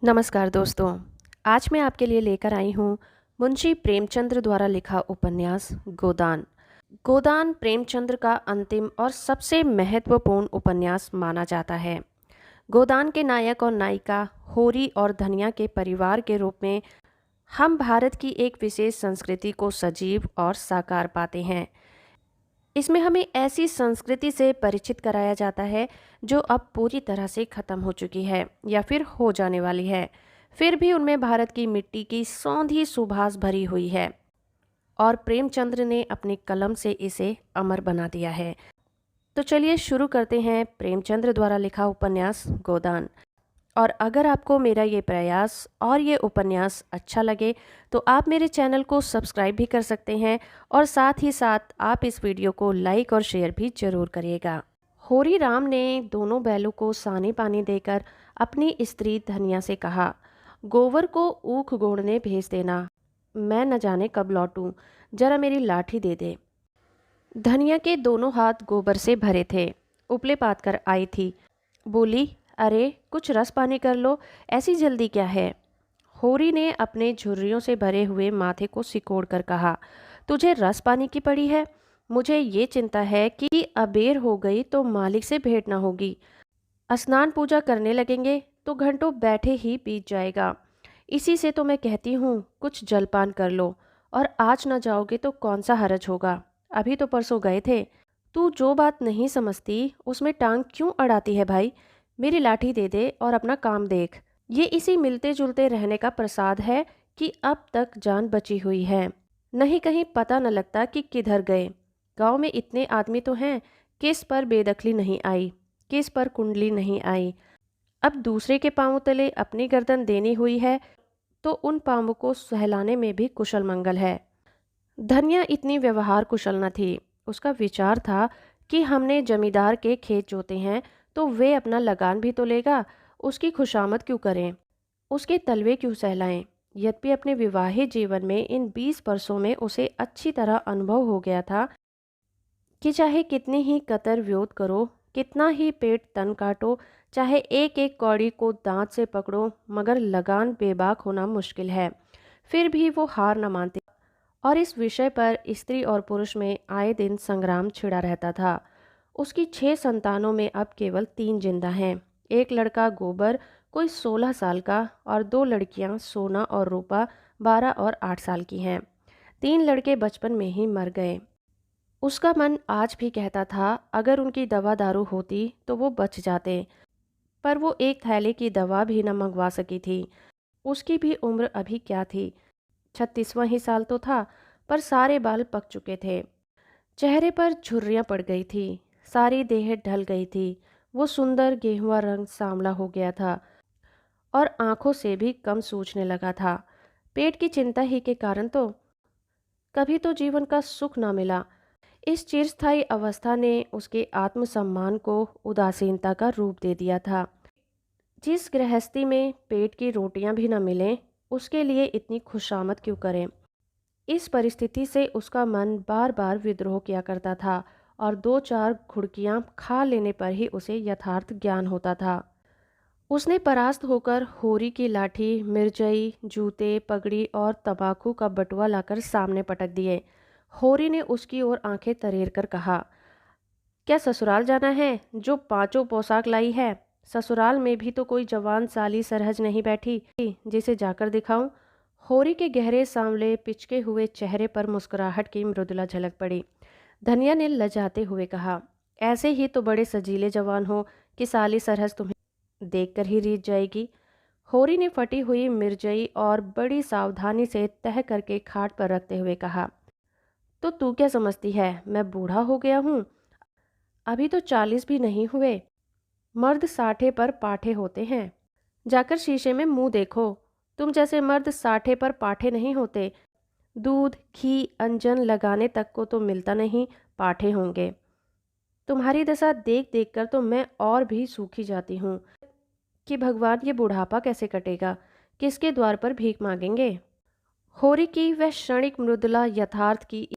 नमस्कार दोस्तों। आज मैं आपके लिए लेकर आई हूँ मुंशी प्रेमचंद्र द्वारा लिखा उपन्यास गोदान। गोदान प्रेमचंद्र का अंतिम और सबसे महत्वपूर्ण उपन्यास माना जाता है। गोदान के नायक और नायिका होरी और धनिया के परिवार के रूप में हम भारत की एक विशेष संस्कृति को सजीव और साकार पाते हैं। इसमें हमें ऐसी संस्कृति से परिचित कराया जाता है जो अब पूरी तरह से खत्म हो चुकी है या फिर हो जाने वाली है। फिर भी उनमें भारत की मिट्टी की सौंधी सुभाष भरी हुई है और प्रेमचंद्र ने अपनी कलम से इसे अमर बना दिया है। तो चलिए शुरू करते हैं प्रेमचंद्र द्वारा लिखा उपन्यास गोदान। और अगर आपको मेरा ये प्रयास और ये उपन्यास अच्छा लगे तो आप मेरे चैनल को सब्सक्राइब भी कर सकते हैं और साथ ही साथ आप इस वीडियो को लाइक और शेयर भी जरूर करिएगा। होरी राम ने दोनों बैलों को सानी पानी देकर अपनी स्त्री धनिया से कहा, गोबर को ऊख गोड़ने भेज देना, मैं न जाने कब लौटूं, जरा मेरी लाठी दे दे। धनिया के दोनों हाथ गोबर से भरे थे, उपले पात कर आई थी। बोली, अरे कुछ रस पानी कर लो, ऐसी जल्दी क्या है। होरी ने अपने झुर्रियों से भरे हुए माथे को सिकोड़ कर कहा, तुझे रस पानी की पड़ी है। मुझे ये चिंता है कि अबेर हो गई तो मालिक से भेंट ना होगी। स्नान पूजा करने लगेंगे तो घंटों बैठे ही बीत जाएगा। इसी से तो मैं कहती हूँ कुछ जलपान कर लो, और आज ना जाओगे तो कौन सा हरज होगा। अभी तो परसों गए थे। तू जो बात नहीं समझती उसमें टांग क्यों अड़ाती है भाई। मेरी लाठी दे दे और अपना काम देख। ये इसी मिलते जुलते रहने का प्रसाद है कि अब तक जान बची हुई है, नहीं कहीं पता न लगता कि किधर गए। गांव में इतने आदमी तो हैं, किस पर बेदखली नहीं आई, किस पर कुंडली नहीं आई। अब दूसरे के पांवों तले अपनी गर्दन देनी हुई है तो उन पांवों को सहलाने में भी कुशल मंगल है। धनिया इतनी व्यवहार कुशल न थी। उसका विचार था कि हमने जमींदार के खेत जोते हैं तो वे अपना लगान भी तो लेगा, उसकी खुशामद क्यों करें, उसके तलवे क्यों सहलाएं। यद्यपि अपने विवाहित जीवन में इन 20 वर्षों में उसे अच्छी तरह अनुभव हो गया था कि चाहे कितनी ही कतर व्योत करो, कितना ही पेट तन काटो, चाहे एक एक कौड़ी को दांत से पकड़ो, मगर लगान बेबाक होना मुश्किल है। फिर भी वो हार न मानते और इस विषय पर स्त्री और पुरुष में आए दिन संग्राम छिड़ा रहता था। उसकी 6 संतानों में अब केवल 3 जिंदा हैं। एक लड़का गोबर कोई 16 साल का और 2 लड़कियां सोना और रूपा 12 और 8 साल की हैं। 3 लड़के बचपन में ही मर गए। उसका मन आज भी कहता था अगर उनकी दवा दारू होती तो वो बच जाते, पर वो एक थैले की दवा भी न मंगवा सकी थी। उसकी भी उम्र अभी क्या थी, 36वां ही साल तो था, पर सारे बाल पक चुके थे। चेहरे पर झुर्रियाँ पड़ गई थी, सारी देह ढल गई थी। वो सुंदर गेहुआ रंग सांवला हो गया था और आंखों से भी कम सूझने लगा था। पेट की चिंता ही के कारण तो कभी तो जीवन का सुख ना मिला। इस चिरस्थायी अवस्था ने उसके आत्मसम्मान को उदासीनता का रूप दे दिया था। जिस गृहस्थी में पेट की रोटियां भी न मिलें, उसके लिए इतनी खुशामद क्यों करें। इस परिस्थिति से उसका मन बार बार विद्रोह किया करता था और 2-4 घुड़कियां खा लेने पर ही उसे यथार्थ ज्ञान होता था। उसने परास्त होकर होरी की लाठी, मिर्जई, जूते, पगड़ी और तंबाकू का बटुआ लाकर सामने पटक दिए। होरी ने उसकी ओर आंखें तरेर कर कहा, क्या ससुराल जाना है जो 5 पोशाक लाई है। ससुराल में भी तो कोई जवान साली सरहज नहीं बैठी जिसे जाकर दिखाऊं। होरी के गहरे सांवले पिचके हुए चेहरे पर मुस्कुराहट की मृदुला झलक पड़ी। धनिया ने लजाते हुए कहा, ऐसे ही तो बड़े सजीले जवान हो कि साली सरहज तुम्हें देखकर ही रीझ जाएगी। होरी ने फटी हुई मिर्जई और बड़ी सावधानी से तह करके खाट पर रखते हुए कहा, तो तू क्या समझती है मैं बूढ़ा हो गया हूँ। अभी तो 40 भी नहीं हुए। मर्द 60 पर पाठे होते हैं। जाकर शीशे में मुंह देखो। तुम जैसे मर्द 60 पर पाठे नहीं होते। दूध, घी, अंजन लगाने तक को तो मिलता नहीं, पाठे होंगे। तुम्हारी दशा देख देख कर तो मैं और भी सूखी जाती हूँ कि भगवान ये बुढ़ापा कैसे कटेगा, किसके द्वार पर भीख मांगेंगे। होरी की वह क्षणिक मृदुला यथार्थ की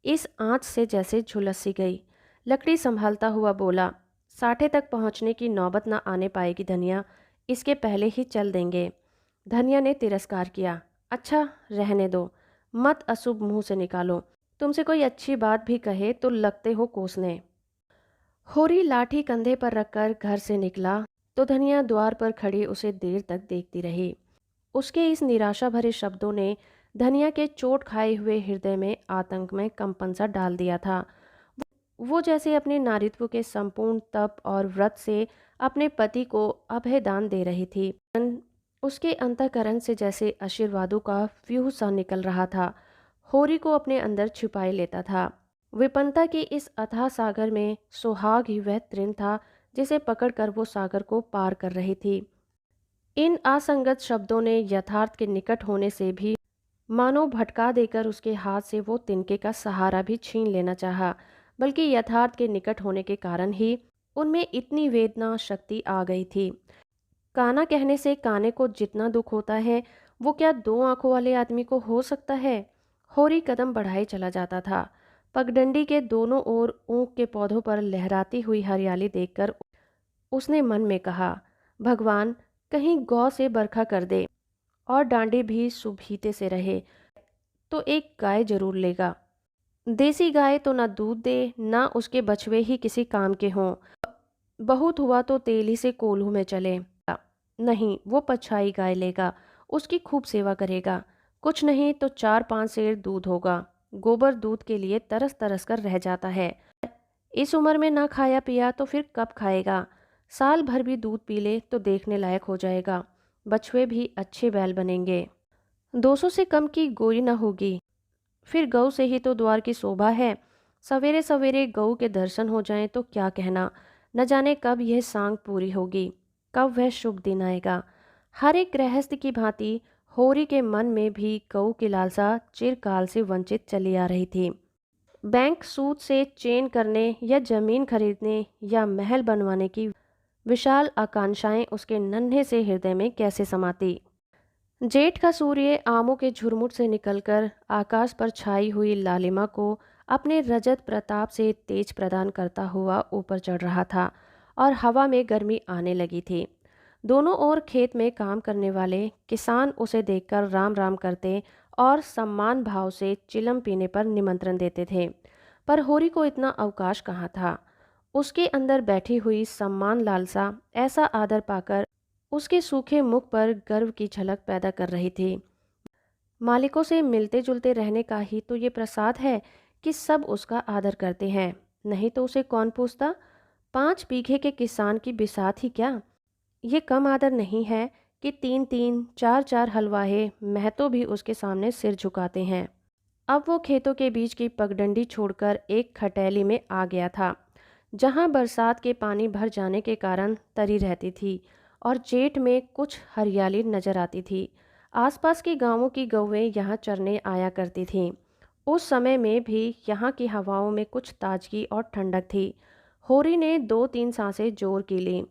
इस आंच से जैसे झुलस सी गई। लकड़ी संभालता हुआ बोला, 60 तक पहुंचने की नौबत ना आने पाएगी धनिया, इसके पहले ही चल देंगे। धनिया ने तिरस्कार किया। अच्छा, रहने दो, मत अशुभ मुंह से निकालो। तुमसे कोई अच्छी बात भी कहे तो लगते हो कोसने। होरी लाठी कंधे पर रखकर घर से निकला तो धनिया द्वार पर खड़ी उसे देर तक देखती रही। उसके इस निराशा भरे शब्दों ने धनिया के चोट खाए हुए हृदय में आतंक में कंपन सा डाल दिया था। वो जैसे अपने नारित्व के संपूर्ण तप और व्रत से अपने पति को अभयदान दे रही थी। उसके अंतःकरण से जैसे आशीर्वादों का व्यूह सा निकल रहा था, होरी को अपने अंदर छिपाए लेता था। विपन्नता के इस अथाह सागर में सुहाग ही वह तृण था जिसे पकड़कर वो सागर को पार कर रही थी। इन असंगत शब्दों ने यथार्थ के निकट होने से भी मानो भटका देकर उसके हाथ से वो तिनके का सहारा भी छीन लेना चाहा, बल्कि यथार्थ के निकट होने के कारण ही उनमें इतनी वेदना शक्ति आ गई थी। काना कहने से काने को जितना दुख होता है वो क्या दो आंखों वाले आदमी को हो सकता है। होरी कदम बढ़ाए चला जाता था। पगडंडी के दोनों ओर ऊख के पौधों पर लहराती हुई हरियाली देखकर उसने मन में कहा, भगवान कहीं गौ से बरखा कर दे और डांडे भी सुभीते से रहे तो एक गाय जरूर लेगा। देसी गाय तो ना दूध दे ना उसके बछवे ही किसी काम के हों। बहुत हुआ तो तेल ही से कोल्हू में चले। नहीं, वो पछाई गाय लेगा, उसकी खूब सेवा करेगा। कुछ नहीं तो 4-5 सेर दूध होगा। गोबर दूध के लिए तरस तरस कर रह जाता है। इस उम्र में ना खाया पिया तो फिर कब खाएगा। साल भर भी दूध पी ले तो देखने लायक हो जाएगा। बछवे भी अच्छे बैल बनेंगे। 200 से कम की गोरी न होगी। फिर गऊ से ही तो द्वार की शोभा है। सवेरे सवेरे गऊ के दर्शन हो जाएं तो क्या कहना। न जाने कब यह सांग पूरी होगी, कब वह शुभ दिन आएगा। हर एक गृहस्थ की भांति होरी के मन में भी गऊ की लालसा चिरकाल से वंचित चली आ रही थी। बैंक सूद से चेन करने या जमीन खरीदने या महल बनवाने की विशाल आकांक्षाएं उसके नन्हे से हृदय में कैसे समाती। जेठ का सूर्य आमों के झुरमुट से निकलकर आकाश पर छाई हुई लालिमा को अपने रजत प्रताप से तेज प्रदान करता हुआ ऊपर चढ़ रहा था और हवा में गर्मी आने लगी थी। दोनों ओर खेत में काम करने वाले किसान उसे देखकर राम राम करते और सम्मान भाव से चिलम पीने पर निमंत्रण देते थे। पर होरी को इतना अवकाश कहाँ था। उसके अंदर बैठी हुई सम्मान लालसा ऐसा आदर पाकर उसके सूखे मुख पर गर्व की झलक पैदा कर रही थी। मालिकों से मिलते जुलते रहने का ही तो ये प्रसाद है कि सब उसका आदर करते हैं, नहीं तो उसे कौन पूछता। 5 बीघे के किसान की बिसात ही क्या। ये कम आदर नहीं है कि 3-3 4-4 हलवाहे महतो भी उसके सामने सिर झुकाते हैं। अब वो खेतों के बीच की पगडंडी छोड़कर एक खटैली में आ गया था, जहां बरसात के पानी भर जाने के कारण तरी रहती थी और जेठ में कुछ हरियाली नजर आती थी। आसपास के गांवों की गौएं यहाँ चरने आया करती थीं। उस समय में भी यहाँ की हवाओं में कुछ ताजगी और ठंडक थी। होरी ने 2-3 सांसें जोर की ली।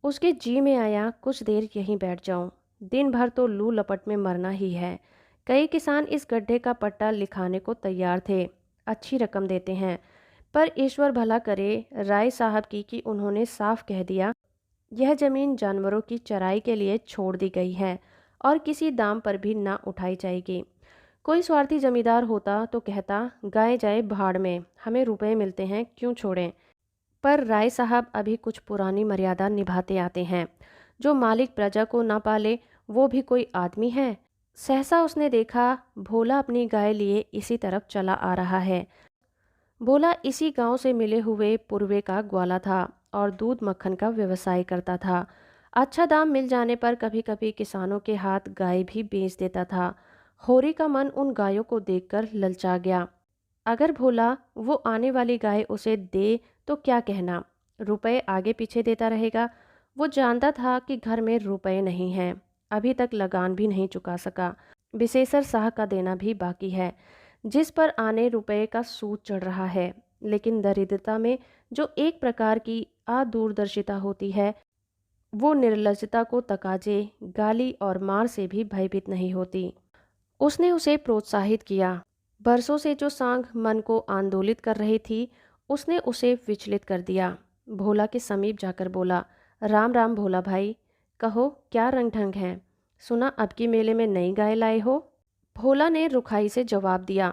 उसके जी में आया कुछ देर यहीं बैठ जाऊं। दिन भर तो लू लपट में मरना ही है। कई किसान इस गड्ढे का पट्टा लिखाने को तैयार थे, अच्छी रकम देते हैं। पर ईश्वर भला करे राय साहब की कि उन्होंने साफ कह दिया यह जमीन जानवरों की चराई के लिए छोड़ दी गई है और किसी दाम पर भी ना उठाई जाएगी। कोई स्वार्थी जमींदार होता तो कहता गाय जाए भाड़ में, हमें रुपए मिलते हैं क्यों छोड़ें। पर राय साहब अभी कुछ पुरानी मर्यादा निभाते आते हैं। जो मालिक प्रजा को ना पाले वो भी कोई आदमी है। सहसा उसने देखा भोला अपनी गाय लिए इसी तरफ चला आ रहा है। भोला इसी गांव से मिले हुए पूर्वे का ग्वाला था और दूध मक्खन का व्यवसाय करता था। अच्छा दाम मिल जाने पर कभी कभी किसानों के हाथ गाय भी बेच देता था। होरी का मन उन गायों को देखकर ललचा गया। अगर भोला वो आने वाली गाय उसे दे तो क्या कहना, रुपए आगे पीछे देता रहेगा। वो जानता था कि घर में रुपए नहीं हैं, अभी तक लगान भी नहीं चुका सका, विशेषर साह का देना भी बाकी है, जिस पर आने रुपए का सूद चढ़ रहा है। लेकिन दरिद्रता में जो एक प्रकार की अदूरदर्शिता होती है वो निर्लजता को तकाजे गाली और मार से भी भयभीत नहीं होती। उसने उसे प्रोत्साहित किया। बरसों से जो सांग मन को आंदोलित कर रही थी उसने उसे विचलित कर दिया। भोला के समीप जाकर बोला, राम राम भोला भाई, कहो क्या रंग ढंग है। सुना अब की मेले में नई गाय लाए हो। भोला ने रुखाई से जवाब दिया।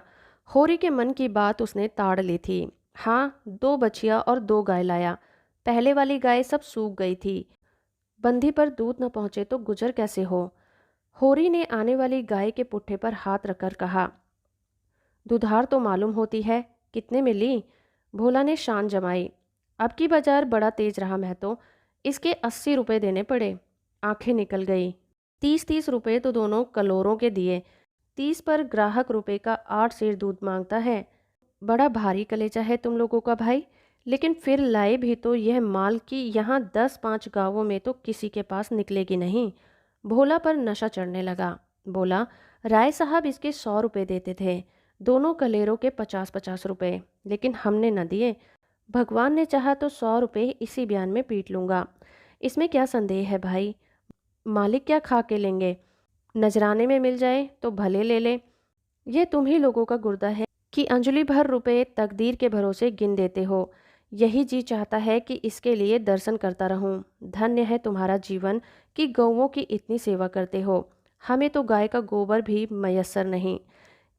होरी के मन की बात उसने ताड़ ली थी। हाँ, 2 बछिया और 2 गाय लाया। पहले वाली गाय सब सूख गई थी। बंधी पर दूध न पहुंचे तो गुजर कैसे हो। होरी ने आने वाली गाय के पुट्ठे पर हाथ रखकर कहा। दुधार तो मालूम होती है, कितने में ली? भोला ने शान जमाई। अब की बाजार बड़ा तेज रहा महतो, इसके 80 रुपए देने पड़े। आंखें निकल गई। 30-30 रुपए तो दोनों कलोरों के दिए। 30 पर ग्राहक रुपए का 8 सेर दूध मांगता है। बड़ा भारी कलेजा है तुम लोगों का भाई। लेकिन फिर लाए भी तो यह माल कि यहाँ 10-5 गांवों में तो किसी के पास निकलेगी नहीं। भोला पर नशा चढ़ने लगा। बोला, राय साहब इसके 100 रुपए देते थे, दोनों कलेरों के 50-50 रुपए, लेकिन हमने न दिए। भगवान ने चाहा तो 100 रुपए इसी बयान में पीट लूँगा। इसमें क्या संदेह है भाई। मालिक क्या खा के लेंगे। नजराने में मिल जाए तो भले ले ले। ये तुम ही लोगों का गुर्दा है कि अंजलि भर रुपए तकदीर के भरोसे गिन देते हो। यही जी चाहता है कि इसके लिए दर्शन करता रहूं। धन्य है तुम्हारा जीवन कि गौओं की इतनी सेवा करते हो। हमें तो गाय का गोबर भी मयस्सर नहीं।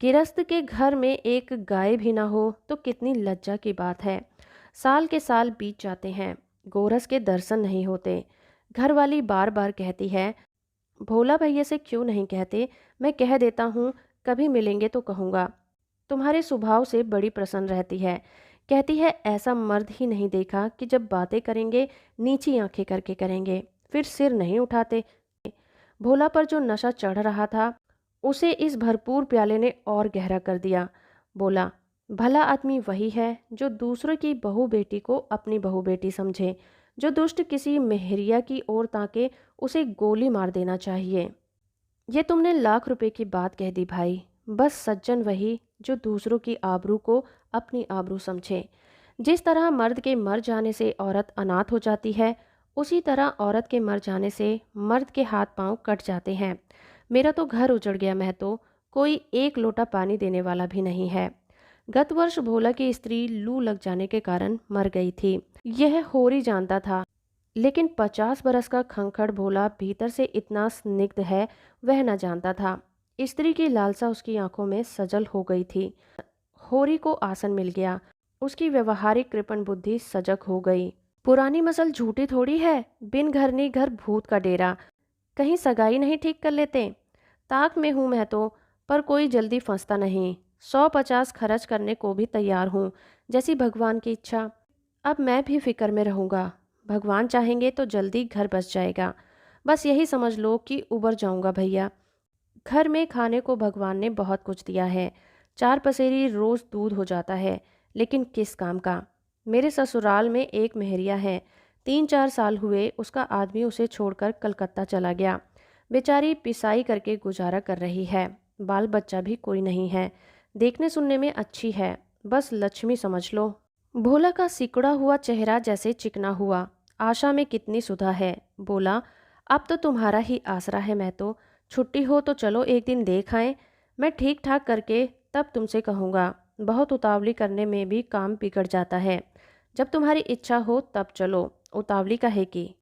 गिरस्त के घर में एक गाय भी ना हो तो कितनी लज्जा की बात है। साल के साल बीत जाते हैं, गोरस के दर्शन नहीं होते। घरवाली बार बार कहती है, भोला भैया से क्यों नहीं कहते, मैं कह देता हूँ, कभी मिलेंगे तो कहूँगा। तुम्हारे स्वभाव से बड़ी प्रसन्न रहती है। कहती है ऐसा मर्द ही नहीं देखा कि जब बातें करेंगे नीची आंखें करके करेंगे, फिर सिर नहीं उठाते। भोला पर जो नशा चढ़ रहा था उसे इस भरपूर प्याले ने और गहरा कर दिया। बोला, भला आदमी वही है जो दूसरों की बहू बेटी को अपनी बहू बेटी समझे। जो दुष्ट किसी मेहरिया की ओर ताके उसे गोली मार देना चाहिए। ये तुमने लाख रुपए की बात कह दी भाई। बस सज्जन वही जो दूसरों की आबरू को अपनी आबरू समझे। जिस तरह मर्द के मर जाने से औरत अनाथ हो जाती है, उसी तरह औरत के मर जाने से मर्द के हाथ पांव कट जाते हैं। मेरा तो घर उजड़ गया महतो, कोई एक लोटा पानी देने वाला भी नहीं है। गत वर्ष भोला की स्त्री लू लग जाने के कारण मर गई थी, यह होरी जानता था। लेकिन 50 बरस का खंखड़ भोला भीतर से इतना स्निग्ध है वह न जानता था। स्त्री की लालसा उसकी आंखों में सजल हो गई थी। होरी को आसन मिल गया। उसकी व्यवहारिक कृपण बुद्धि सजग हो गई। पुरानी मसल झूठी थोड़ी है, बिन घर नहीं घर भूत का डेरा। कहीं सगाई नहीं ठीक कर लेते। ताक में हूँ मैं तो, पर कोई जल्दी फंसता नहीं। 150 खर्च करने को भी तैयार हूँ, जैसी भगवान की इच्छा। अब मैं भी फिक्र में रहूँगा। भगवान चाहेंगे तो जल्दी घर बस जाएगा। बस यही समझ लो कि उबर जाऊँगा भैया। घर में खाने को भगवान ने बहुत कुछ दिया है। 4 पसेरी रोज़ दूध हो जाता है, लेकिन किस काम का। मेरे ससुराल में एक मेहरिया है, 3-4 साल हुए उसका आदमी उसे छोड़कर कलकत्ता चला गया। बेचारी पिसाई करके गुजारा कर रही है। बाल बच्चा भी कोई नहीं है। देखने सुनने में अच्छी है, बस लक्ष्मी समझ लो। भोला का सिकुड़ा हुआ चेहरा जैसे चिकना हुआ। आशा में कितनी सुधा है। बोला, अब तो तुम्हारा ही आसरा है। मैं तो छुट्टी हो तो चलो एक दिन देख आएं। मैं ठीक ठाक करके तब तुमसे कहूँगा। बहुत उतावली करने में भी काम बिगड़ जाता है। जब तुम्हारी इच्छा हो तब चलो, उतावली का है कि।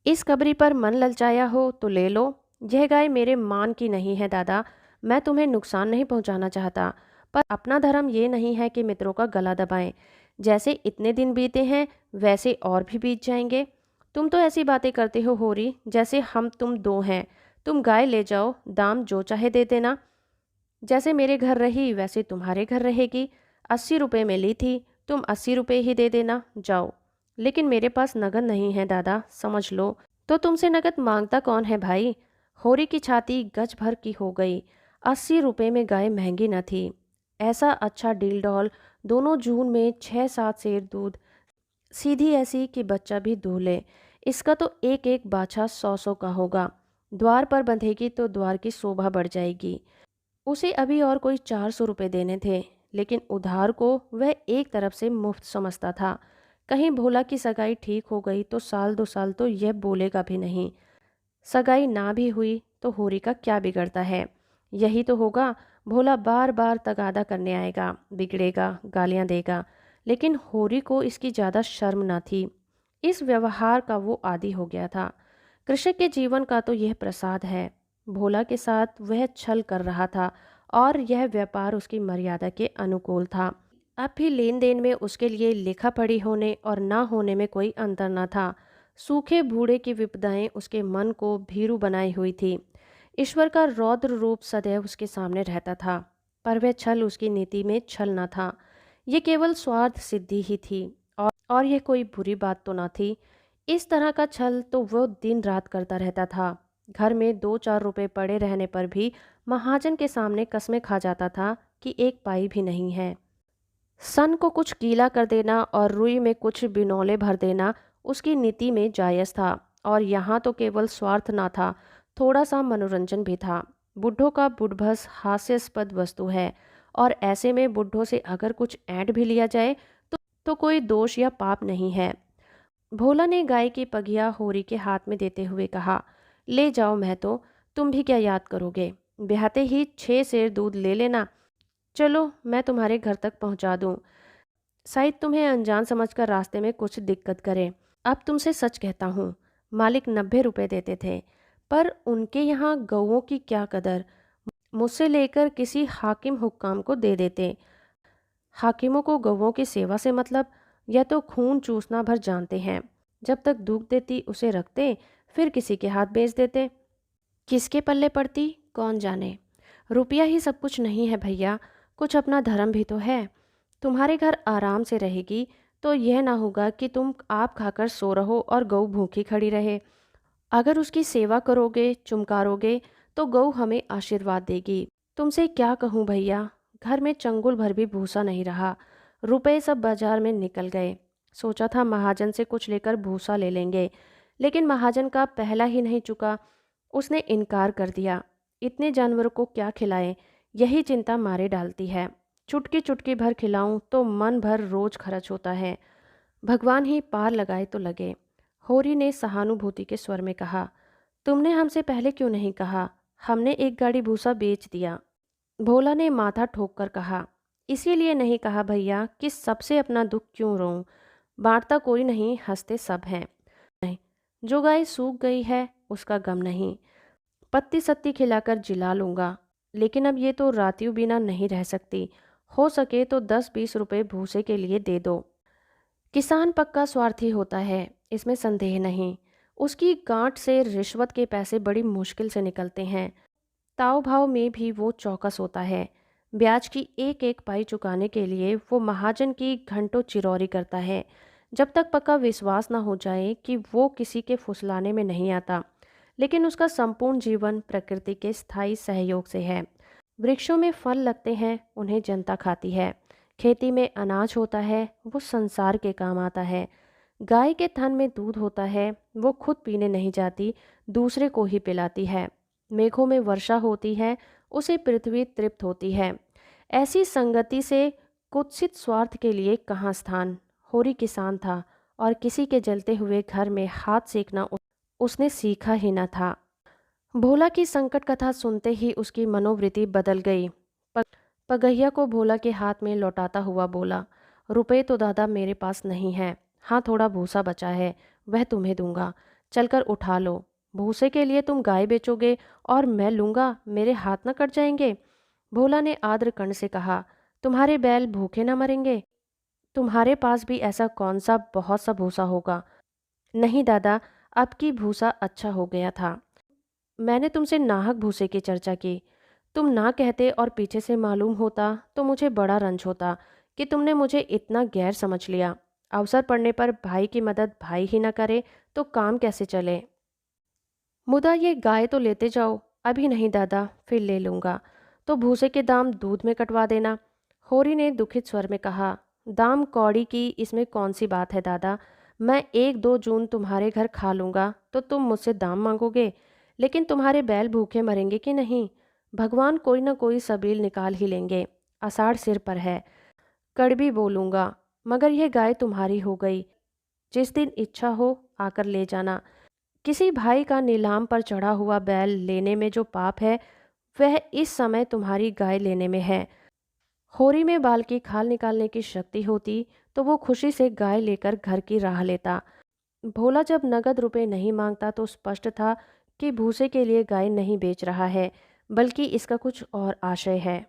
इस कबरी पर मन ललचाया हो तो ले लो। यह गाय मेरे मान की नहीं है दादा। मैं तुम्हें नुकसान नहीं पहुंचाना चाहता, पर अपना धर्म ये नहीं है कि मित्रों का गला दबाएं। जैसे इतने दिन बीते हैं वैसे और भी बीत जाएंगे। तुम तो ऐसी बातें करते हो होरी, जैसे हम तुम दो हैं। तुम गाय ले जाओ, दाम जो चाहे दे देना। जैसे मेरे घर रही वैसे तुम्हारे घर रहेगी। 80 रुपये में ली थी, तुम 80 रुपये ही दे देना, जाओ। लेकिन मेरे पास नगद नहीं है दादा, समझ लो। तो तुमसे नगद मांगता कौन है भाई। होरी की छाती गज भर की हो गई। 80 रुपये में गाय महंगी न थी। ऐसा अच्छा डील डॉल, दोनों जून में 6-7 सेर दूध, सीधी ऐसी कि बच्चा भी दूह ले। इसका तो एक एक बाछा 100-100 का होगा। द्वार पर बंधेगी तो द्वार की शोभा बढ़ जाएगी। उसे अभी और कोई 400 रुपये देने थे, लेकिन उधार को वह एक तरफ से मुफ्त समझता था। कहीं भोला की सगाई ठीक हो गई तो 1-2 साल तो यह बोलेगा भी नहीं। सगाई ना भी हुई तो होरी का क्या बिगड़ता है। यही तो होगा, भोला बार बार तगादा करने आएगा, बिगड़ेगा, गालियां देगा। लेकिन होरी को इसकी ज़्यादा शर्म ना थी। इस व्यवहार का वो आदी हो गया था। कृषक के जीवन का तो यह प्रसाद है। भोला के साथ वह छल कर रहा था और यह व्यापार उसकी मर्यादा के अनुकूल था। अब भी लेन देन में उसके लिए लिखा पढ़ी होने और ना होने में कोई अंतर न था। सूखे बूढ़े की विपदाएं उसके मन को भीरू बनाई हुई थी। ईश्वर का रौद्र रूप सदैव उसके सामने रहता था, पर वह छल उसकी नीति में छल न था। ये केवल स्वार्थ सिद्धि ही थी और यह कोई बुरी बात तो न थी। इस तरह का छल तो वह दिन रात करता रहता था। घर में 2-4 रुपए पड़े रहने पर भी महाजन के सामने कस्में खा जाता था कि एक पाई भी नहीं है। सन को कुछ गीला कर देना और रुई में कुछ बिनौले भर देना उसकी नीति में जायज़ था। और यहाँ तो केवल स्वार्थ ना था, थोड़ा सा मनोरंजन भी था। बुढ़ों का बुढ़भस हास्यास्पद वस्तु है, और ऐसे में बुढ़ों से अगर कुछ ऐंठ भी लिया जाए तो कोई दोष या पाप नहीं है। भोला ने गाय की पगिया होरी के हाथ में देते हुए कहा, ले जाओ महतो, तुम भी क्या याद करोगे, ब्याहते ही 6 सेर दूध ले लेना। चलो मैं तुम्हारे घर तक पहुंचा दूं। शायद तुम्हें अनजान समझकर रास्ते में कुछ दिक्कत करे। अब तुमसे सच कहता हूँ, मालिक 90 रुपए देते थे, पर उनके यहाँ गौओं की क्या कदर, मुझसे लेकर किसी हाकिम हुक्काम को दे देते। हाकिमों को गौओं की सेवा से मतलब, या तो खून चूसना भर जानते हैं। जब तक दूध देती उसे रखते, फिर किसी के हाथ बेच देते। किसके पल्ले पड़ती कौन जाने। रुपया ही सब कुछ नहीं है भैया, कुछ अपना धर्म भी तो है। तुम्हारे घर आराम से रहेगी तो यह ना होगा कि तुम आप खाकर सो रहो और गऊ भूखी खड़ी रहे। अगर उसकी सेवा करोगे, चुमकारोगे, तो गऊ हमें आशीर्वाद देगी। तुमसे क्या कहूँ भैया, घर में चंगुल भर भी भूसा नहीं रहा। रुपए सब बाजार में निकल गए। सोचा था महाजन से कुछ लेकर भूसा ले लेंगे, लेकिन महाजन का पहला ही नहीं चुका। उसने इनकार कर दिया। इतने जानवरों को क्या खिलाएं, यही चिंता मारे डालती है। चुटकी चुटकी भर खिलाऊं तो मन भर रोज खर्च होता है। भगवान ही पार लगाए तो लगे। होरी ने सहानुभूति के स्वर में कहा, तुमने हमसे पहले क्यों नहीं कहा, हमने एक गाड़ी भूसा बेच दिया। भोला ने माथा ठोक कर कहा, इसीलिए नहीं कहा भैया कि सबसे अपना दुख क्यों रोऊं, बांटता कोई नहीं, हंसते सब हैं। नहीं, जो गाय सूख गई है उसका गम नहीं, पत्ती सत्ती खिलाकर जिला लूंगा। लेकिन अब ये तो रातियों बिना नहीं रह सकती, हो सके तो 10-20 रुपए भूसे के लिए दे दो। किसान पक्का स्वार्थी होता है, इसमें संदेह नहीं। उसकी गांठ से रिश्वत के पैसे बड़ी मुश्किल से निकलते हैं। ताव भाव में भी वो चौकस होता है। ब्याज की एक एक पाई चुकाने के लिए वो महाजन की घंटों चिरौरी करता है, जब तक पक्का विश्वास ना हो जाए कि वो किसी के फुसलाने में नहीं आता। लेकिन उसका संपूर्ण जीवन प्रकृति के स्थायी सहयोग से है। वृक्षों में फल लगते हैं, उन्हें जनता खाती है। खेती में अनाज होता है, वो संसार के काम आता है। गाय के थन में दूध होता है, वो खुद पीने नहीं जाती, दूसरे को ही पिलाती है। मेघों में वर्षा होती है, उसे पृथ्वी तृप्त होती है। ऐसी संगति से कुत्सित स्वार्थ के लिए कहाँ स्थान। होरी किसान था और किसी के जलते हुए घर में हाथ सेकना उसने सीखा ही न था। भोला की संकट कथा सुनते ही उसकी मनोवृत्ति बदल गई। पगहिया को भोला के हाथ में लौटाता हुआ बोला, रुपए तो दादा मेरे पास नहीं है, हाँ थोड़ा भूसा बचा है, वह तुम्हें दूंगा, चलकर उठा लो। भूसे के लिए तुम गाय बेचोगे और मैं लूँगा, मेरे हाथ न कट जाएंगे। भोला ने आद्र कर्ण से कहा, तुम्हारे बैल भूखे न मरेंगे। तुम्हारे पास भी ऐसा कौन सा बहुत सा भूसा होगा। नहीं दादा, अब की भूसा अच्छा हो गया था। मैंने तुमसे नाहक भूसे की चर्चा की। तुम ना कहते और पीछे से मालूम होता तो मुझे बड़ा रंज होता कि तुमने मुझे इतना गैर समझ लिया। अवसर पड़ने पर भाई की मदद भाई ही ना करे तो काम कैसे चले। मुदा ये गाय तो लेते जाओ। अभी नहीं दादा, फिर ले लूँगा। तो भूसे के दाम दूध में कटवा देना। होरी ने दुखित स्वर में कहा, दाम कौड़ी की इसमें कौन सी बात है दादा। मैं 1-2 जून तुम्हारे घर खा लूँगा तो तुम मुझसे दाम मांगोगे, लेकिन तुम्हारे बैल भूखे मरेंगे कि नहीं। भगवान कोई ना कोई सबील निकाल ही लेंगे। आषाढ़ सिर पर है, कड़वी बोलूँगा, मगर यह गाय तुम्हारी हो गई। जिस दिन इच्छा हो आकर ले जाना। किसी भाई का नीलाम पर चढ़ा हुआ बैल लेने में जो पाप है, वह इस समय तुम्हारी गाय लेने में है। होरी में बाल की खाल निकालने की शक्ति होती तो वो खुशी से गाय लेकर घर की राह लेता। भोला जब नगद रुपए नहीं मांगता तो स्पष्ट था कि भूसे के लिए गाय नहीं बेच रहा है, बल्कि इसका कुछ और आशय है।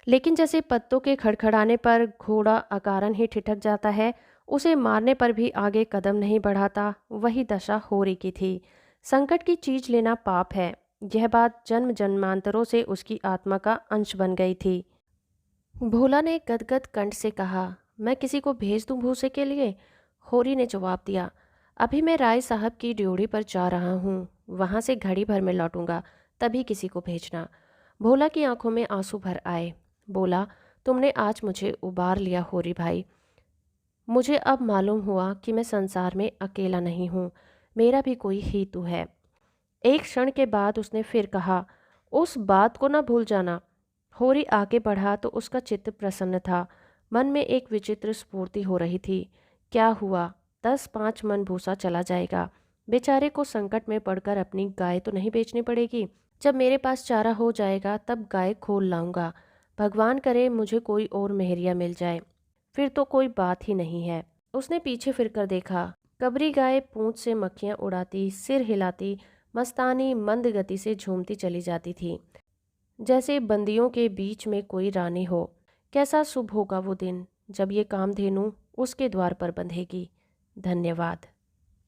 लेकिन जैसे पत्तों के खड़खड़ाने पर घोड़ा अकारण ही ठिठक जाता है, उसे मारने पर भी आगे कदम नहीं बढ़ाता, वही दशा होरी की थी। संकट की चीज लेना पाप है। यह बात जन्म जन्मांतरों से उसकी आत्मा का अंश बन गई थी। भोला ने गदगद कंठ से कहा, मैं किसी को भेज दूं भूसे के लिए? होरी ने जवाब दिया, अभी मैं राय साहब की ड्योढ़ी पर जा रहा हूँ, वहां से घड़ी भर में लौटूंगा, तभी किसी को भेजना। भोला की आंखों में आंसू भर आए। बोला, तुमने आज मुझे उबार लिया होरी भाई। मुझे अब मालूम हुआ कि मैं संसार में अकेला नहीं हूँ, मेरा भी कोई हेतु है। एक क्षण के बाद उसने फिर कहा, उस बात को ना भूल जाना। होरी आगे बढ़ा तो उसका चित्त प्रसन्न था। मन में एक विचित्र स्फूर्ति हो रही थी। क्या हुआ, 10-5 मन भूसा चला जाएगा। बेचारे को संकट में पड़कर अपनी गाय तो नहीं बेचनी पड़ेगी। जब मेरे पास चारा हो जाएगा तब गाय खोल लाऊंगा। भगवान करे मुझे कोई और मेहरिया मिल जाए, फिर तो कोई बात ही नहीं है। उसने पीछे फिरकर देखा। कबरी गाय पूंछ से मक्खियां उड़ाती, सिर हिलाती, मस्तानी मंद गति से झूमती चली जाती थी, जैसे बंदियों के बीच में कोई रानी हो। कैसा शुभ होगा वो दिन जब ये कामधेनु उसके द्वार पर बंधेगी। धन्यवाद।